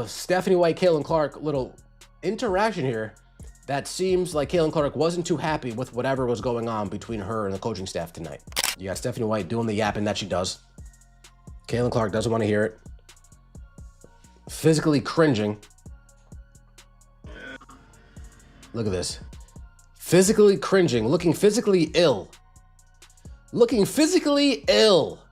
Stephanie White, Caitlin Clark, little interaction here that seems like Caitlin Clark wasn't too happy with whatever was going on between her and the coaching staff tonight. You got Stephanie White doing the yapping that she does. Caitlin Clark doesn't want to hear it. Physically cringing. Look at this. Physically cringing, looking physically ill. Looking physically ill.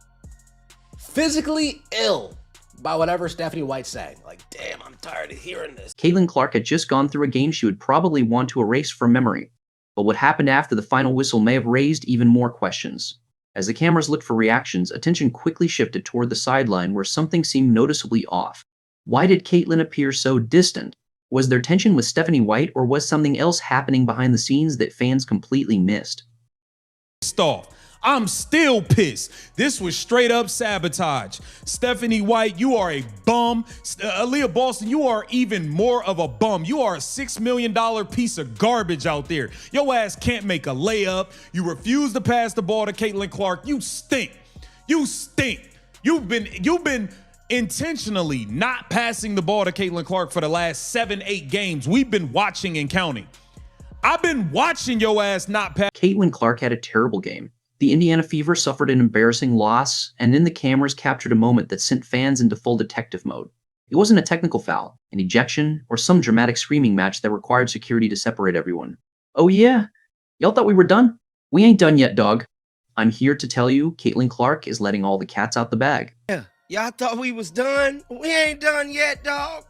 Physically ill by whatever Stephanie White's saying. Like, damn, I'm tired of hearing this. Caitlin Clark had just gone through a game she would probably want to erase from memory. But what happened after the final whistle may have raised even more questions. As the cameras looked for reactions, attention quickly shifted toward the sideline where something seemed noticeably off. Why did Caitlin appear so distant? Was there tension with Stephanie White, or was something else happening behind the scenes that fans completely missed? I'm still pissed. This was straight up sabotage. Stephanie White, you are a bum. Aaliyah Boston, you are even more of a bum. You are a $6 million piece of garbage out there. Your ass can't make a layup. You refuse to pass the ball to Caitlin Clark. You stink. You stink. You've been intentionally not passing the ball to Caitlin Clark for the last 7-8 games. We've been watching and counting. I've been watching your ass not pass. Caitlin Clark had a terrible game. The Indiana Fever suffered an embarrassing loss, and then the cameras captured a moment that sent fans into full detective mode. It wasn't a technical foul, an ejection, or some dramatic screaming match that required security to separate everyone. Oh yeah? Y'all thought we were done? We ain't done yet, dog. I'm here to tell you, Caitlin Clark is letting all the cats out the bag. Yeah, y'all thought we was done? We ain't done yet, dog.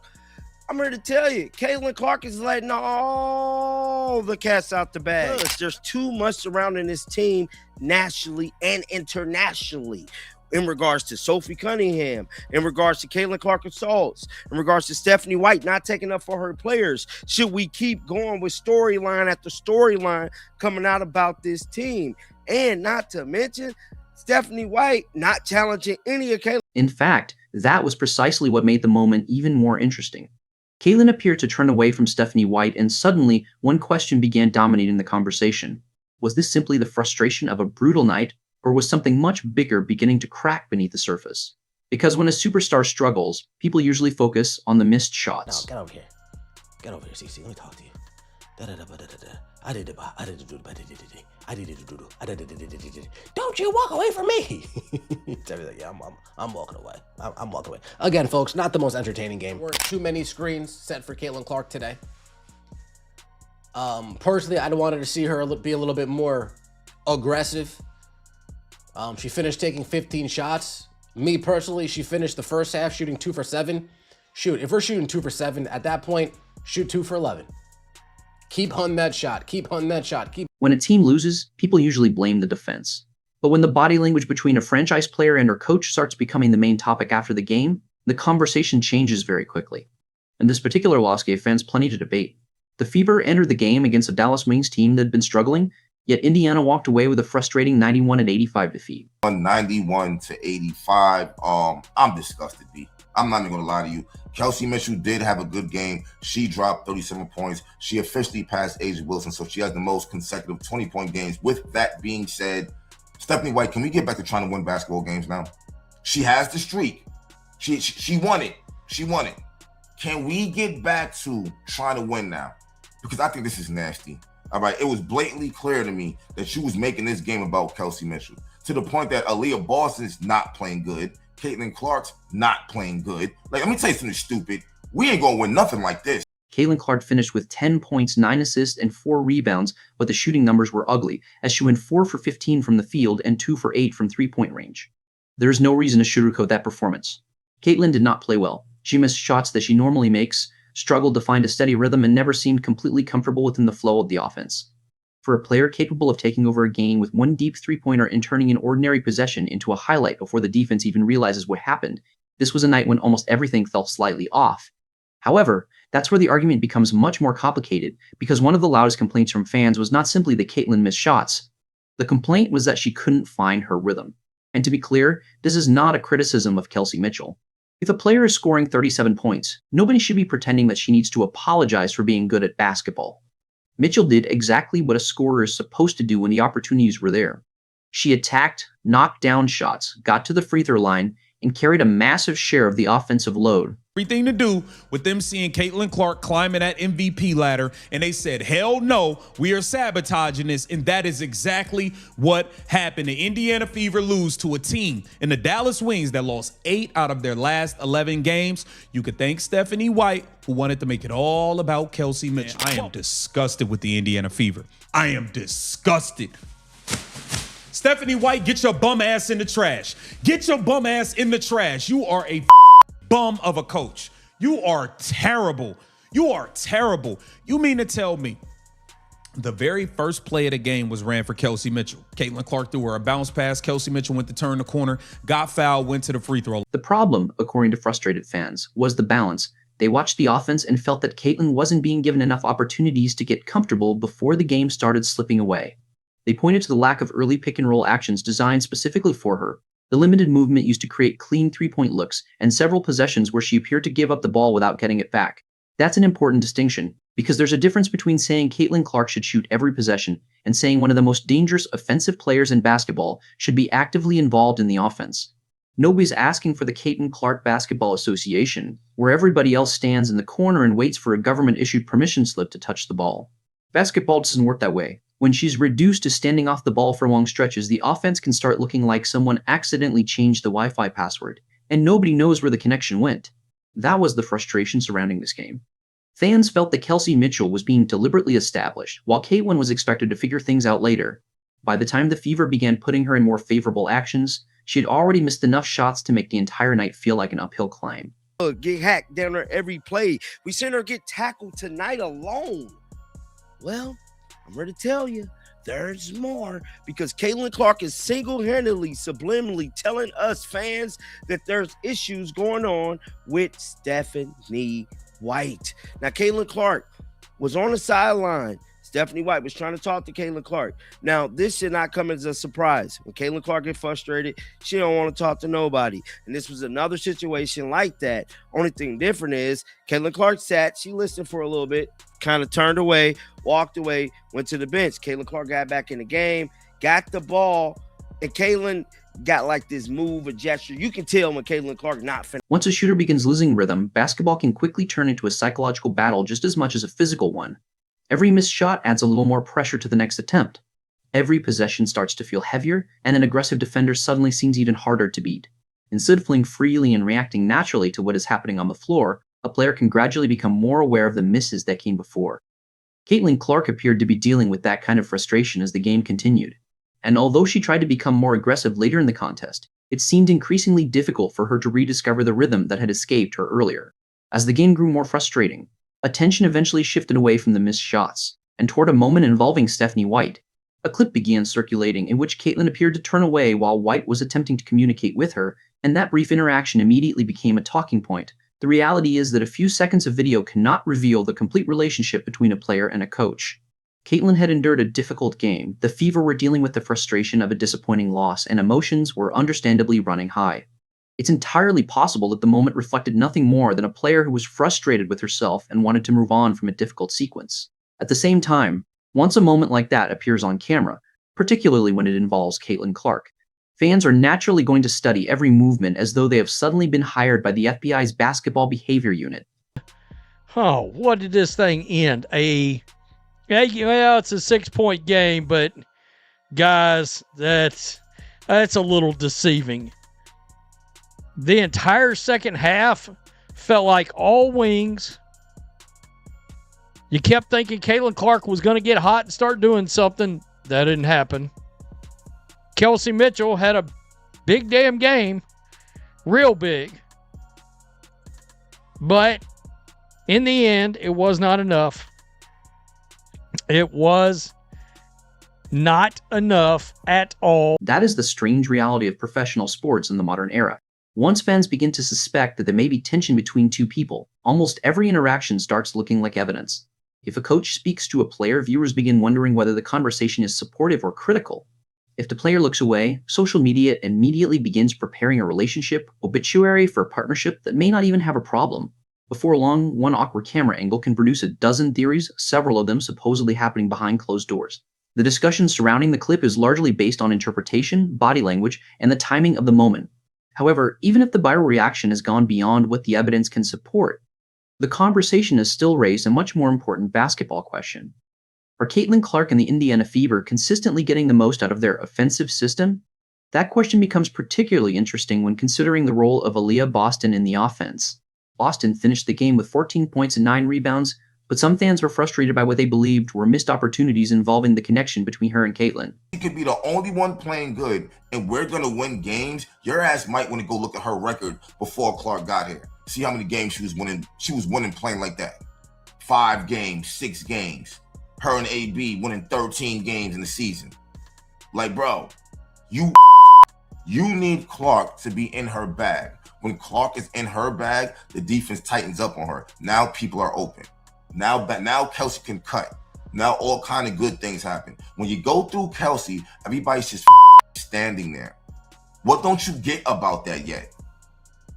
I'm here to tell you, Caitlin Clark is letting all the cats out the bag. There's too much surrounding this team nationally and internationally in regards to Sophie Cunningham, in regards to Caitlin Clark assaults, in regards to Stephanie White not taking up for her players. Should we keep going with storyline after storyline coming out about this team? And not to mention, Stephanie White not challenging any of Caitlin. In fact, that was precisely what made the moment even more interesting. Caitlin appeared to turn away from Stephanie White, and suddenly, one question began dominating the conversation. Was this simply the frustration of a brutal night, or was something much bigger beginning to crack beneath the surface? Because when a superstar struggles, people usually focus on the missed shots. Now, get over here. Get over here, CC. Let me talk to you. Don't you walk away from me. Yeah, I'm walking away. I'm walking away. Again, folks, not the most entertaining game. Weren't too many screens set for Caitlin Clark today. Personally, I wanted to see her be a little bit more aggressive. She finished taking 15 shots. Me personally, she finished the first half shooting 2 for 7. Shoot, if we're shooting 2 for 7, at that point, shoot 2 for 11. Keep hunting that shot. Keep hunting that shot. When a team loses, people usually blame the defense. But when the body language between a franchise player and her coach starts becoming the main topic after the game, the conversation changes very quickly. And this particular loss gave fans plenty to debate. The Fever entered the game against a Dallas Wings team that had been struggling, yet Indiana walked away with a frustrating 91-85 defeat. 91-85. I'm disgusted, B. I'm not even going to lie to you. Kelsey Mitchell did have a good game. She dropped 37 points. She officially passed A'ja Wilson, so she has the most consecutive 20-point games. With that being said, Stephanie White, can we get back to trying to win basketball games now? She has the streak. She won it. She won it. Can we get back to trying to win now? Because I think this is nasty. All right, it was blatantly clear to me that she was making this game about Kelsey Mitchell, to the point that Aaliyah Boston's not playing good. Caitlin Clark's not playing good. Like, let me tell you something stupid. We ain't gonna win nothing like this. Caitlin Clark finished with 10 points, 9 assists, and 4 rebounds, but the shooting numbers were ugly, as she went 4 for 15 from the field and 2 for 8 from three-point range. There is no reason to sugarcoat that performance. Caitlin did not play well. She missed shots that she normally makes, struggled to find a steady rhythm, and never seemed completely comfortable within the flow of the offense. For a player capable of taking over a game with one deep three-pointer and turning an ordinary possession into a highlight before the defense even realizes what happened, this was a night when almost everything felt slightly off. However, that's where the argument becomes much more complicated, because one of the loudest complaints from fans was not simply that Caitlin missed shots. The complaint was that she couldn't find her rhythm. And to be clear, this is not a criticism of Kelsey Mitchell. If a player is scoring 37 points, nobody should be pretending that she needs to apologize for being good at basketball. Mitchell did exactly what a scorer is supposed to do when the opportunities were there. She attacked, knocked down shots, got to the free throw line, and carried a massive share of the offensive load, everything to do with them seeing Caitlin Clark climbing that MVP ladder, and they said, hell no, we are sabotaging this, and that is exactly what happened. The Indiana Fever lose to a team in the Dallas Wings that lost 8 out of their last 11 games. You could thank Stephanie White, who wanted to make it all about Kelsey Mitchell. I am disgusted with the Indiana Fever. I am disgusted. Stephanie White, get your bum ass in the trash. Get your bum ass in the trash. You are a bum of a coach. You are terrible. You are terrible. You mean to tell me the very first play of the game was ran for Kelsey Mitchell? Caitlin Clark threw her a bounce pass. Kelsey Mitchell went to turn the corner, got fouled, went to the free throw. The problem, according to frustrated fans, was the balance. They watched the offense and felt that Caitlin wasn't being given enough opportunities to get comfortable before the game started slipping away. They pointed to the lack of early pick-and-roll actions designed specifically for her, the limited movement used to create clean three-point looks, and several possessions where she appeared to give up the ball without getting it back. That's an important distinction, because there's a difference between saying Caitlin Clark should shoot every possession and saying one of the most dangerous offensive players in basketball should be actively involved in the offense. Nobody's asking for the Caitlin Clark Basketball Association, where everybody else stands in the corner and waits for a government-issued permission slip to touch the ball. Basketball doesn't work that way. When she's reduced to standing off the ball for long stretches, the offense can start looking like someone accidentally changed the Wi-Fi password, and nobody knows where the connection went. That was the frustration surrounding this game. Fans felt that Kelsey Mitchell was being deliberately established, while Caitlin was expected to figure things out later. By the time the Fever began putting her in more favorable actions, she had already missed enough shots to make the entire night feel like an uphill climb. Get hacked down there every play. We seen her get tackled tonight alone. Well, I'm ready to tell you, there's more, because Caitlin Clark is single-handedly, subliminally telling us fans that there's issues going on with Stephanie White. Now, Caitlin Clark was on the sideline. Stephanie White was trying to talk to Caitlin Clark. Now, this should not come as a surprise. When Caitlin Clark gets frustrated, she don't want to talk to nobody. And this was another situation like that. Only thing different is Caitlin Clark sat, she listened for a little bit, kind of turned away, walked away, went to the bench. Caitlin Clark got back in the game, got the ball, and Caitlin got like this move, a gesture. You can tell when Caitlin Clark not finished. Once a shooter begins losing rhythm, basketball can quickly turn into a psychological battle just as much as a physical one. Every missed shot adds a little more pressure to the next attempt. Every possession starts to feel heavier, and an aggressive defender suddenly seems even harder to beat. Instead of playing freely and reacting naturally to what is happening on the floor, a player can gradually become more aware of the misses that came before. Caitlin Clark appeared to be dealing with that kind of frustration as the game continued. And although she tried to become more aggressive later in the contest, it seemed increasingly difficult for her to rediscover the rhythm that had escaped her earlier. As the game grew more frustrating, attention eventually shifted away from the missed shots and toward a moment involving Stephanie White. A clip began circulating in which Caitlin appeared to turn away while White was attempting to communicate with her, and that brief interaction immediately became a talking point. The reality is that a few seconds of video cannot reveal the complete relationship between a player and a coach. Caitlin had endured a difficult game, the Fever were dealing with the frustration of a disappointing loss, and emotions were understandably running high. It's entirely possible that the moment reflected nothing more than a player who was frustrated with herself and wanted to move on from a difficult sequence. At the same time, once a moment like that appears on camera, particularly when it involves Caitlin Clark, fans are naturally going to study every movement as though they have suddenly been hired by the FBI's basketball behavior unit. Oh, what did this thing end? Well, it's a 6-point game, but guys, that's a little deceiving. The entire second half felt like all wings. You kept thinking Caitlin Clark was going to get hot and start doing something. That didn't happen. Kelsey Mitchell had a big damn game. Real big. But in the end, it was not enough. It was not enough at all. That is the strange reality of professional sports in the modern era. Once fans begin to suspect that there may be tension between two people, almost every interaction starts looking like evidence. If a coach speaks to a player, viewers begin wondering whether the conversation is supportive or critical. If the player looks away, social media immediately begins preparing a relationship obituary for a partnership that may not even have a problem. Before long, one awkward camera angle can produce a dozen theories, several of them supposedly happening behind closed doors. The discussion surrounding the clip is largely based on interpretation, body language, and the timing of the moment. However, even if the viral reaction has gone beyond what the evidence can support, the conversation has still raised a much more important basketball question. Are Caitlin Clark and the Indiana Fever consistently getting the most out of their offensive system? That question becomes particularly interesting when considering the role of Aaliyah Boston in the offense. Boston finished the game with 14 points and 9 rebounds, but some fans were frustrated by what they believed were missed opportunities involving the connection between her and Caitlin. She could be the only one playing good, and we're going to win games. Your ass might want to go look at her record before Clark got here. See how many games she was winning. She was winning playing like that. 5 games, 6 games. Her and AB winning 13 games in the season. Like, bro, you need Clark to be in her bag. When Clark is in her bag, the defense tightens up on her. Now people are open. Now Kelsey can cut. Now all kind of good things happen. When you go through Kelsey, everybody's just standing there. What don't you get about that yet?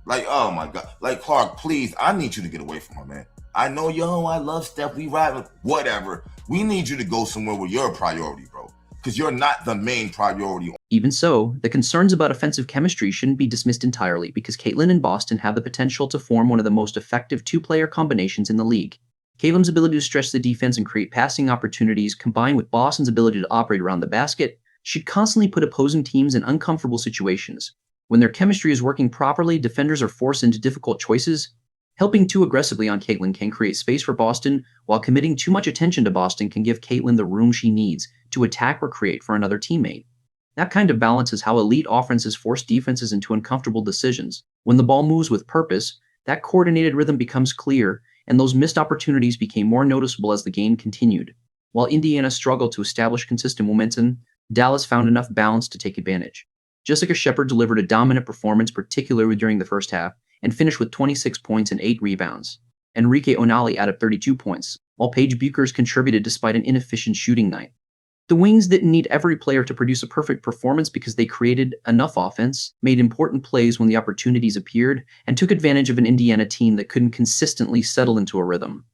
Like, oh my God. Like, Clark, please, I need you to get away from her, man. I know, I love Steph. We ride, whatever. We need you to go somewhere where you're a priority, bro. Because you're not the main priority. Even so, the concerns about offensive chemistry shouldn't be dismissed entirely because Caitlin and Boston have the potential to form one of the most effective two-player combinations in the league. Caitlin's ability to stretch the defense and create passing opportunities, combined with Boston's ability to operate around the basket, should constantly put opposing teams in uncomfortable situations. When their chemistry is working properly, defenders are forced into difficult choices. Helping too aggressively on Caitlin can create space for Boston, while committing too much attention to Boston can give Caitlin the room she needs to attack or create for another teammate. That kind of balance is how elite offenses force defenses into uncomfortable decisions. When the ball moves with purpose, that coordinated rhythm becomes clear, and those missed opportunities became more noticeable as the game continued. While Indiana struggled to establish consistent momentum, Dallas found enough balance to take advantage. Jessica Shepard delivered a dominant performance, particularly during the first half, and finished with 26 points and 8 rebounds. Enrique Onali added 32 points, while Paige Buchers contributed despite an inefficient shooting night. The Wings didn't need every player to produce a perfect performance because they created enough offense, made important plays when the opportunities appeared, and took advantage of an Indiana team that couldn't consistently settle into a rhythm.